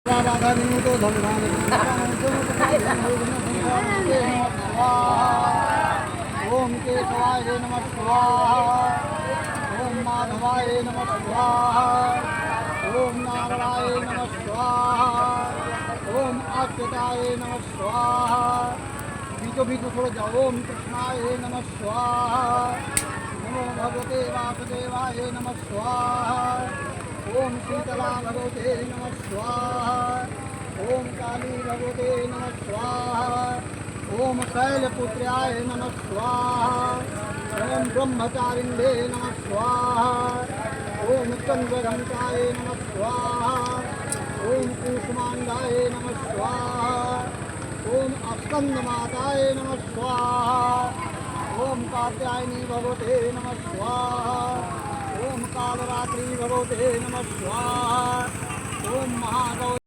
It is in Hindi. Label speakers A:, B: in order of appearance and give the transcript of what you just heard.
A: बाधा विमुतो धमधान ओम केशवाय नमः स्वाहा ओम माधवाय नमः स्वाहा ओम नारायणाय नमः स्वाहा ओम अच्युताय नमः स्वाहा बीचों बीच में थोड़ा जाओ ओम कृष्णाय नमः स्वाहा नमो भगवते वासुदेवाय नमः स्वाहा ओम शीतला भगवते नमः स्वाहा ओम काली भगवते नमः स्वाहा ओम शैलपुत्र्याय नमः स्वाहा ओम ब्रह्मचारिण्ये नमः स्वाहा ओम चंद्रघंटाय नमः स्वाहा ओम कूष्मांडाय नमः स्वाहा ओम स्कंदमाताय नमः स्वाहा ओम कात्यायनी भगवते नमः स्वाहा ओम कालरात्रि भगवते नमः स्वाहा ओम महागौरी